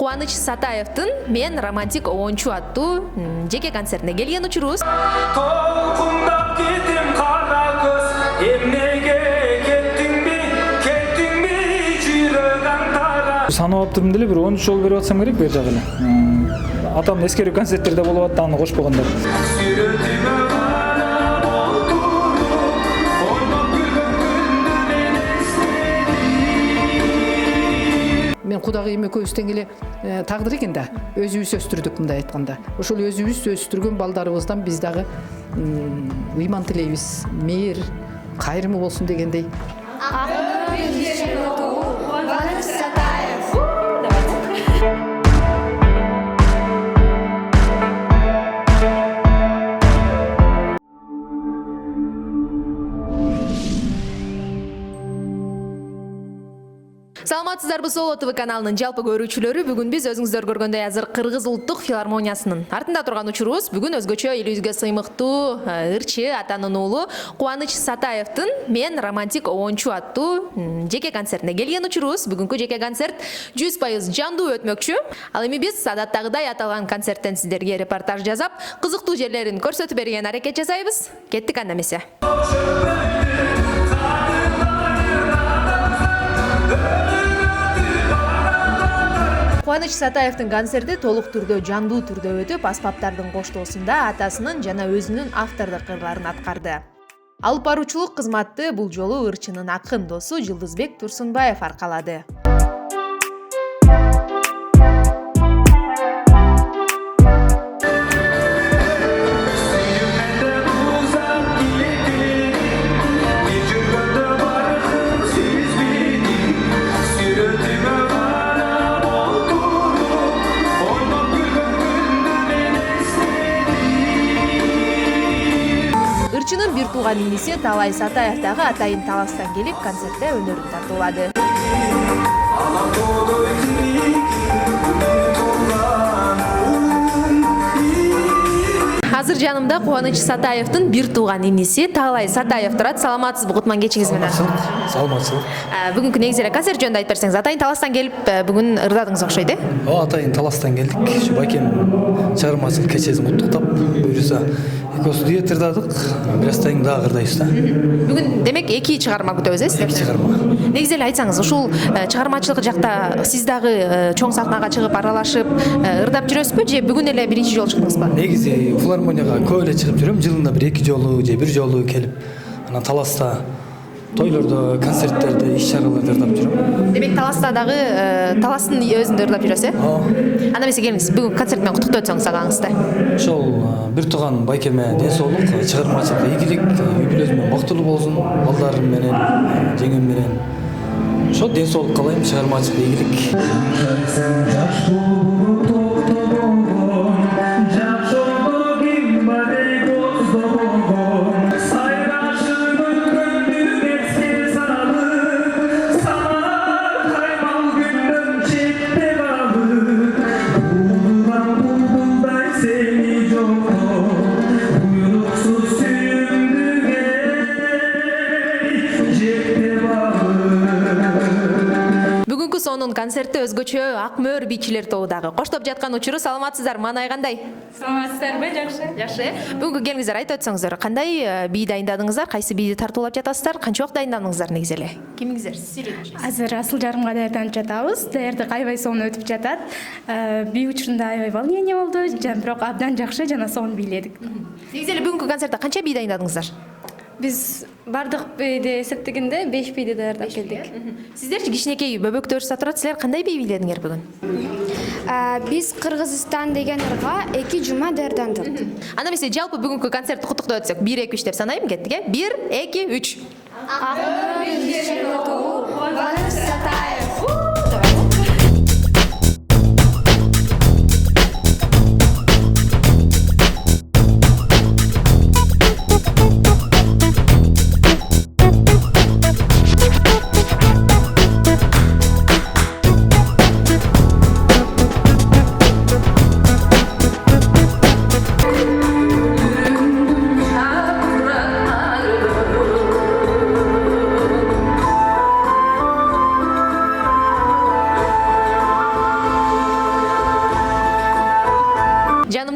Кубаныч Сатаевдин "Мен романтик оончу" аттуу жеке концертине келген учурубуз. Толкундап кетим кара көз, эмнеге кеттиңби жүрөк антара. Санап аптырмын деле, бир 13 жол берип атсам керек бер жагы эле. Атам эскерүү концерттерде болуп атты, аны кошпогондор. Мен Кудагыйым экөөбүздөн келе тагдыр экен да. Өзүбүз өстүрдүк мындай айтканда. Ошол өзүбүз өстүргөн балдарыбыздан биз дагы ыйман тилейбиз. Мейир, кайрымы болсун дегендей. Саламатсыздарбы, Соло ТВ каналынын жалпы көрүүчүлөрү. Бүгүн биз өзүңүздөр көргөндөй азыр Кыргыз улуттук филармониясынын артында турган учурубуз. Бүгүн өзгөчө элибизге сыймыктуу ырчы атанын уулу Кубаныч Сатаевдин "Мен романтик оончу" аттуу жеке концертине келген учурубуз. Бүгүнкү жеке концерт 100% жандуу өтмөкчү. Ал эми биз адаттагыдай аталган концерттен сиздерге репортаж жасап, кызыктуу жерлерин көрсөтүп берген аракет жасайбыз. Кеттик анда эмесе. Кубаныч Сатаевдин концерти толук түрдө жандуу түрдө өтүп, аспаптардын коштоосунда атасынын жана өзүнүн автордук ырларын аткарды. Алып баруучулук кызматты бул жолу ырчынын акын досу Жылдызбек Турсунбаев аркалады. Ырчынын бир тууган иниси Талай Сатаев дагы атайын Таластан келип концертте өнөрүн тартуулады. Азыр жанымда Кубаныч Сатаевдин бир тууган иниси Талай Сатаев турат. Саламатсызбы, кутман кечиңиз менен. Саламатсызбы. Бүгүнкү негизи эле концерт жөнүндө айтып берсеңиз. Атайын Таластан келип бүгүн ырдадыңыз окшойт, э? Атайын Таластан келдик. Ушу байкем чыгармачылык кечесин куттуктап, буюрса экөөбүз дуэт ырдадык. Бирастан кийин дагы ырдайбыз да. Бүгүн демек 2 чыгарма күтөбүз, э, сиздерден? 2 чыгарма. Негизи эле айтсаңыз, ушул чыгармачылык жакта сиз дагы чоң сахнага чыгып аралашып ырдап жүрөсүзбү же бүгүн эле биринчи жолу чыктыңызбы? Негизи филармонияга көп эле чыгып жүрөм. Жылында бир 2 жолу же 1 жолу келип, анан Таласта тойлордо, концерттерде, иш-чараларда ырдап жүрөм. Демек Таласта дагы Таластын өзүндө ырдап жүрөсүз, э? Анда эмесе келиңиз, бүгүн концерт менен куттуктоо өтсөңүз агаңызды. Ошол бир тууган байкеме ден соолук, чыгармачылыкка ийгилик, үй-бүлөсү менен бактылуу болсун, балдарым менен, жеңем менен. Ошо ден соолук каалайм, чыгармачылыкка ийгилик. Бүгүнкү сонун концертте өзгөчө ак мөөр бийчилер тобу дагы коштоп жаткан учуру. Саламатсыздар, маанай кандай? Саламатсыздарбы? Жакшы. Жакшы. Бүгүнкү келиңиздер, айтып өтсөңүздөр, кандай бий дайындадыңыздар, кайсы бийди тартуулап жатасыздар, канча убакыт дайындадыңыздар негизи эле? Кимиңиздер? Сиз эле башlayсыз. Азыр асыл жарымга даярданып жатабыз. Даярдык аябай сонун өтүп жатат. Бий учурунда аябай волнение болду, бирок абдан жакшы жана сонун бийледик. Негизи эле бүгүнкү концертте канча бий дайындадыңыздар? Биз бардык бийди эсептегенде 5 бийди даярдап келдик. Сиздерчи кичинекей бөбөктөрүбүз турат, силер кандай бий бийледиңер бүгүн? Биз Кыргызстан деген ырга 2 жума даярдандык. Анда эмесе жалпы бүгүнкү концертти куттуктоо өтсөк, 1 2 3 деп санайм, кеттик, э? 1 2 3.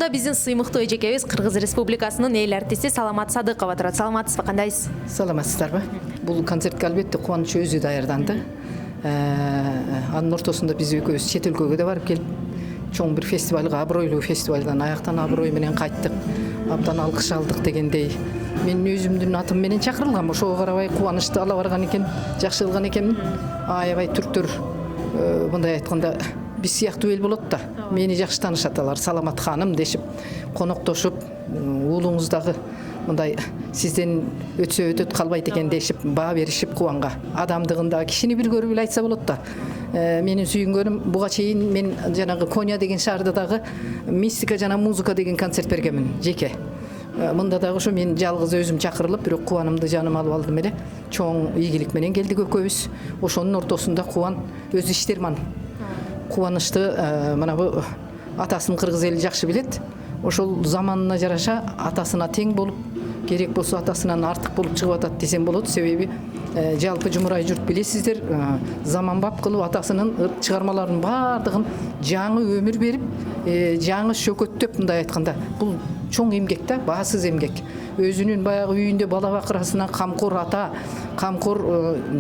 студиябызда биздин сыймыктуу эжекебиз Кыргыз Республикасынын эл артисти Саламат Садыкова турат. Саламатсызбы, кандайсыз? Саламатсыздарбы? Бул концертке албетте кубаныч өзү даярданды. Анын ортосунда биз экөөбүз чет өлкөгө да барып келип, чоң бир фестивалга, абройлуу фестивалдан аяктан аброй менен кайттык. Абдан алкыш алдык дегендей. Мен өзүмдүн атым менен чакырылгам. Ошого карабай кубанычты ала барган экен, жакшы кылган экенмин. Аябай түрктөр мындай айтканда биз сыяктуу эл болот да. Мени жакшы таанышат алар. Саламат ханым дешип, коноктошуп, уулуңуздагы мындай сизден өтөт калбайт экен дешип, баа беришип кубанга. Адамдыгында кишини бир көрүп эле айтса болот да. Менин сүйүнгөнүм буга чейин мен жанагы Коня деген шаарда дагы мистика жана музыка деген концерт бергенмин жеке. Мында дагы ошо мен жалгыз өзүм чакырылып, бирок кубанымды жаныма алып алдым эле. Чоң ийгилик менен келдик экөөбүз. Ошонун ортосунда кубан өз иштерман. Кубанычты мына бу атасын кыргыз эли жакшы билет. Ошол заманына жараша атасына тең болуп, керек болсо атасынан артык болуп чыгып атат десем болот. Себеби жалпы жумурай журт билесиздер, заманбап кылып атасынын чыгармаларынын баардыгын жаңы өмүр берип, жаңы шөкөттөп мындай айтканда, бул чоң эмгек да, баасыз эмгек. Өзүнүн баягы үйүндө бала бакырасына камкор ата, камкор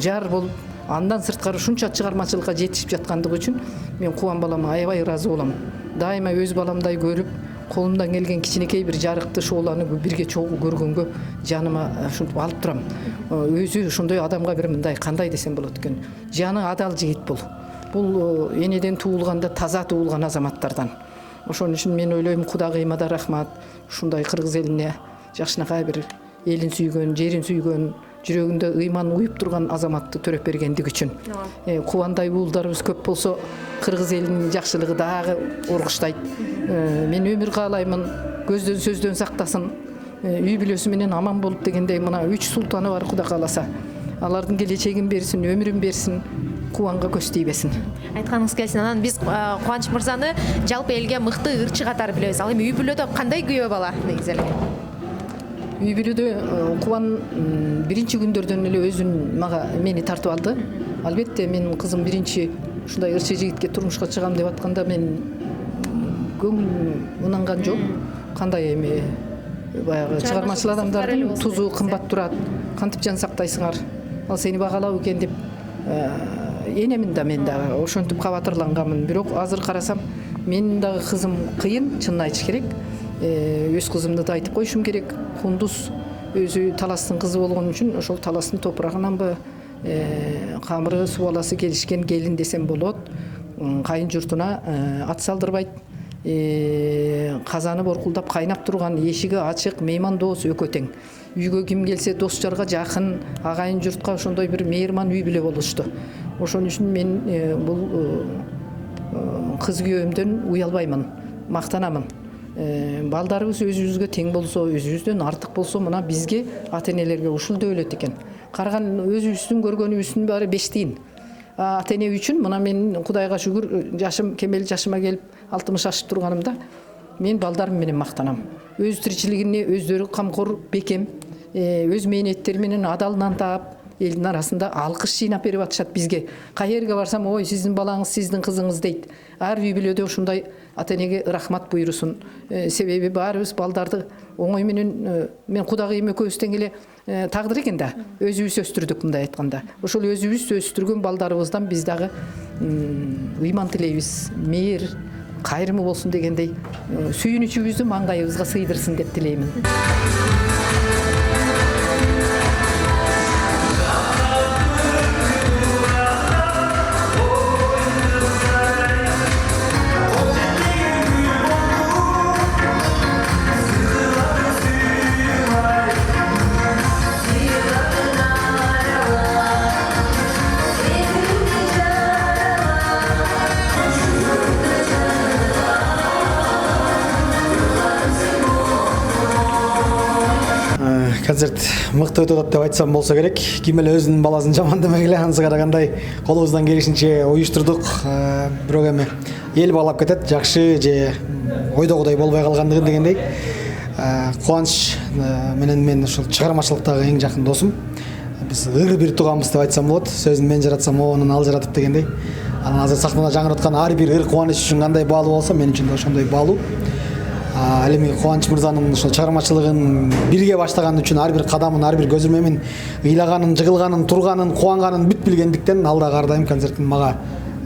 жар болуп, андан сырткары ушунча чыгармачылыкка жетишип жаткандыгы үчүн мен кубан балама аябай ыраазы болом. Дайыма өз баламдай көрүп, колумдан келген кичинекей бир жарыкты шоуланы бирге чогуу көргөнгө жаныма ушинтип алып турам. Өзү ошондой адамга бир мындай кандай десем болот экен. Жаны адал жигит бул. Бул энеден туулганда таза туулган азаматтардан. Ошон үчүн мен ойлойм, Кудагыйыма да рахмат. Ушундай кыргыз элине жакшынакай бир элин сүйгөн, жерин сүйгөн, жүрөгүндө ыйман уюп турган азаматты төрөп бергендиги үчүн. Кубандай уулдарыбыз көп болсо, кыргыз элинин жакшылыгы дагы оргуштайт. Мен өмүр каалаймын, көздөн сөздөн сактасын, үй бүлөсү менен аман болуп дегендей мына 3 султаны бар Куда кааласа. Алардын келечегин берсин, өмүрүн берсин, кубанга көз тийбесин. Айтканыңыз келсин. Анан биз Кубаныч мырзаны жалпы элге мыкты ырчы катары билебиз. Ал эми үй бүлөдө кандай күйөө бала негизи эле? Үй бүлөдө кубан биринчи күндөрдөн эле өзүн мени тартып алды. Албетте менин кызым биринчи ушундай ырчы жигитке турмушка чыгам деп атканда мен көңүлүм ынанган жок. Кандай эми баягы чыгармачыл адамдардын тузу кымбат турат, кантип жан сактайсыңар, ал сени багалап экен деп энемин да мен дагы ошентип кабатырлангамын. Бирок азыр карасам менин дагы кызым кыйын, чынын айтыш керек. Өз кызымды да айтып коюшум керек. Кундуз өзү Таластын кызы болгон үчүн ошол Таластын топурагынанбы камыры суу баласы келишкен келин десем болот. Кайын журтуна ат салдырбайт. Казаны боркулдап кайнап турган, эшиги ачык, меймандоос өкө тең. Үйгө ким келсе дос жарга жакын, агайын журтка ошондой бир мейирман үй бүлө болушту. Ошон үчүн мен бул кыз күйөөмдөн уялбаймын, мактанамын. Балдарыбыз өзүбүзгө тең болсо, өзүбүздөн артык болсо, мына бизге ата-энелерге ушул дөөлөт экен. Караган өзүбүздүн көргөнүбүздүн баары 5 тиын. Ата-эне үчүн мына мен Кудайга шүгүр, жашым кемел жашыма келип 60 ашып турганымда мен балдарым менен мактанам. Өз тиричилигине өздөрү камкор, бекем, өз мээнеттери менен адал нан таап, элдин арасында алкыш жыйнап берип атышат бизге. Кайерге барсам, ой, сиздин балаңыз, сиздин кызыңыз дейт. Ар үй бүлөдө ушундай ата-энеге рахмат буйрусун. Себеби баарыбыз балдарды оңой менен мен Кудагыйым экөөбүз тең эле тагдыр экен да. Өзүбүз өстүрдүк мындай айтканда. Ошол өзүбүз өстүргөн балдарыбыздан биз дагы ыйман тилейбиз, мейир, кайрымы болсун дегендей сүйүнүчүбүздү маңгайыбызга сыйдырсын деп тилеймин. Концерт мыкты өтөт деп айтсам болсо керек. Ким эле өзүнүн баласын жаман демек эле, анысы карагандай колубуздан келишинче уюштурдук. Бирок эми эл баалап кетет, жакшы же ойдогудай болбой калгандыгын дегендей. Кубаныч менен мен ушул чыгармачылыктагы эң жакын досум. Биз ыр бир тууганбыз деп айтсам болот. Сөзүн мен жаратсам, онун ал жаратып дегендей. Анан азыр сахнада жаңырыткан ар бир ыр Кубаныч үчүн кандай баалуу болсо, мен үчүн да ошондой баалуу. Ал эми Кубаныч мырзанын ошо чыгармачылыгын бирге баштаган үчүн ар бир кадамын, ар бир көзүрмөмүн ыйлаганын, жыгылганын, турганын, кубанганын бүт билгендиктен ал дагы ар дайым концерттин мага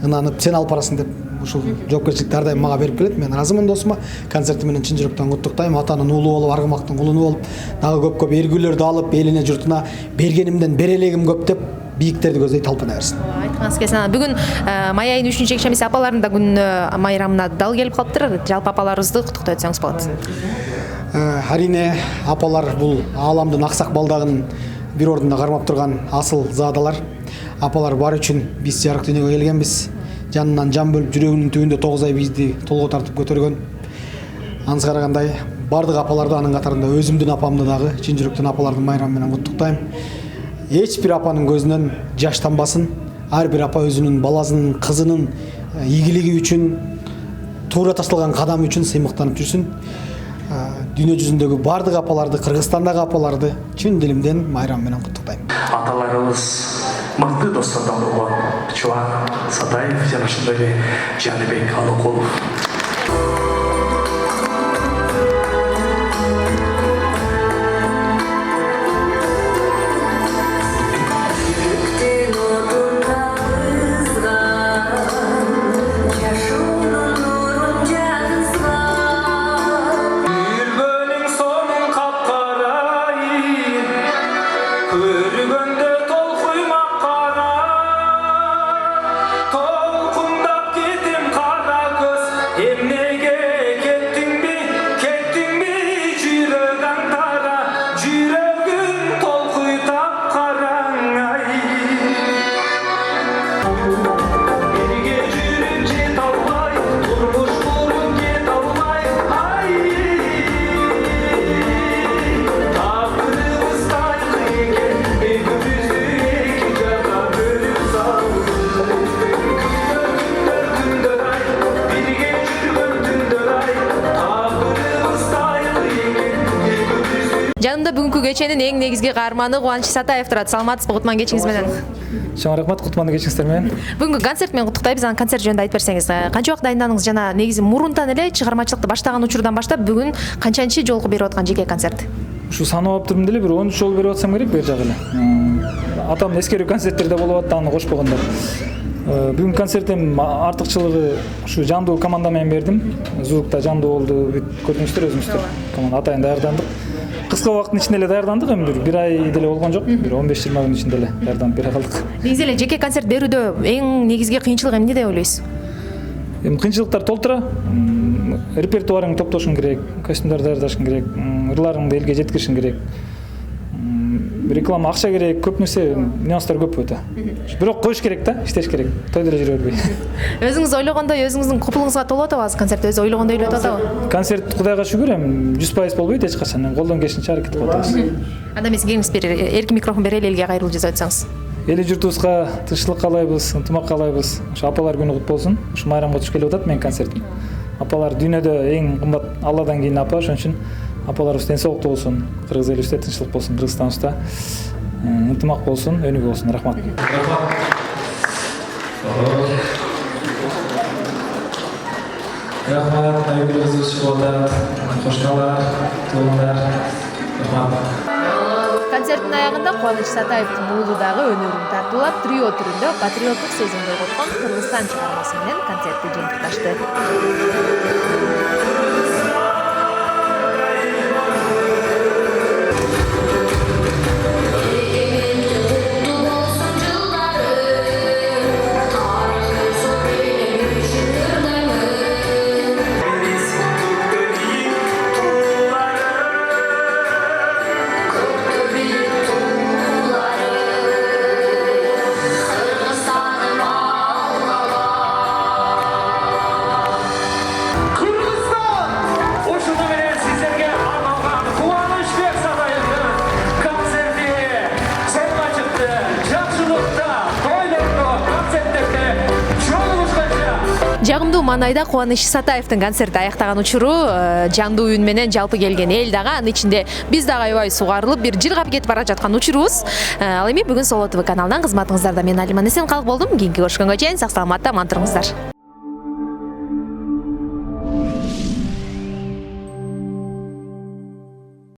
ынанып, сен алып барасың деп ушул жоопкерчиликти ар дайым мага берип келет. Мен ыраазымын досума. Концерти менен чын жүрөктөн куттуктайм. Атанын уулу болуп, аргымактын кулуну болуп, дагы көп эргүүлөрдү алып, элине, журтуна бергенимден берелегим көп деп бийиктерди көздөй талпына берсин. Айтқаныңыз келсін. Бүгін май айының 3 жекшембиси апалардың да күн майрамына дал келіп қалыптыр. Жалпы апаларыңызды құттықтай өтсеңіз болады. Әрине апалар бул ааламдын аксак балдагын бир ордунда кармап турган асыл заадалар. Апалар бар үчүн биз жарык дүйнөгө келгенбиз. Жанынан жан бөлүп, жүрөгүнүн түбүндө 9 ай бизди толго тартып көтөргөн. Анысы карагандай бардык апаларды анын катарында өзүмдүн апамды дагы чын жүрөктөн апалардын майрамы менен куттуктайм. Эч бир апанын көзүнөн жаш тамбасын. Ар бир апа өзүнүн баласынын, кызынын ийгилиги үчүн, туура ташталган кадамы үчүн сыймыктанып жүрсүн. Дүйнө жүзүндөгү бардык апаларды, Кыргызстандагы апаларды чын дилимден майрам менен куттуктайм. Аталарыбыз мыкты достордон болгон Чубак Сатаев жана ошондой эле Жаныбек Алыкулов. Көргөндө толкуймак кара, толкундап кетем кара көз. Эмнеге кеттиңби жүрөк аңтара, жүрөгүн толкуйтап караң ай. Бирге жүрүп жете албай, турмуш куруп кете албай, ай. Takdırımız tayklıyken ekibimizi iki cana bölüp saldık. Gündür ay, birge жүргөн түндөр ай. Takdırımız tayklıyken ekibimizi. Жанымда бүгүнкү кеченин эң негизги каарманы Кубаныч Сатаев турат. Саламатсызбы? Кутман кечиңиз менен. Чоң рахмат, кутман кечиңиздер менен. Бүгүнкү концерт менен куттуктайбыз. Анан концерт жөнүндө айтып берсеңиз, канча убакыт дайындадыңыз жана негизи мурунтан эле чыгармачылыкты баштаган учурдан баштап бүгүн канчанчы жолку берип аткан жеке концерт? Ушу санап аптырмын деле, бир 13 жол берип атсам керек бер жагы эле. Атам эскерүү концерттерде болуп атты, аны кошпогондо. Бүгүн концертим артыкчылыгы ушу жандуу команда менен бердим. Звукта жандуу болду, бүт көрдүңүздөр өзүңүздөр. Команда атайын даярдандык. Кыска убакыттын ичинде эле даярдандык, эми бир ай деле болгон жок. Бир 15-20 күн ичинде эле даярданып бере калдык. Негизи эле жеке концерт берүүдө эң негизги кыйынчылык эмне деп ойлойсуз? Эми кыйынчылыктар толтура. Репертуарың топтошуң керек, костюмдар даярдашың керек, ырларыңды элге жеткиришиң керек. Реклама акча керек, көп нерсе, нюанстар көп өтө. Бирок коюш керек да, иштеш керек. Тойдо эле жүрө бербей. Өзүңүз ойлогондой, өзүңүздүн купулуңузга толуп атабы азыр концерт? Өзү ойлогондой эле өтүп атабы? Концерт Кудайга шүгүр, эми 100% болбойт эч качан. Колдон келишинче аракет кылып атабыз. Анда эмес, келиңиз бир эркин микрофон берели, элге кайрылып жазып атсаңыз. Эли журтубузга тынччылык каалайбыз, ынтымак каалайбыз. Ошо апалар күнү кут болсун. Ушу майрамга түшүп келип атат менин концертим. Апалар дүйнөдө эң кымбат, Алладан кийин апа, ошон үчүн апаларыбыз ден соолукта болсун, кыргыз элибизде тынччылык болсун, Кыргызстаныбызда ынтымак болсун, өнүгүү болсун. Рахмат. Рахмат, айгүлүңүз чыгып атат. Кошкалар, туулдар. Рахмат. Концерттин аягында Кубаныч Сатаевдин уулу дагы өнөрүн тартуулап, трио түрүндө патриоттук сезимди ойготкон Кыргызстан чыгармасы менен концертти жыйынтыкташты. Жагымдуу маанайда Кубаныч Сатаевдин концерти аяктаган учуру жандуу үн менен жалпы келген эл дагы, анын ичинде биз дагы аябай сугарылып, бир жыргап кетип бара жаткан учурубуз. Ал эми бүгүн Соло ТВ каналынан кызматыңыздарда мен Алиман Эсен калып болдум. Кийинки көрүшкөнгө чейин сак саламатта аман туруңуздар.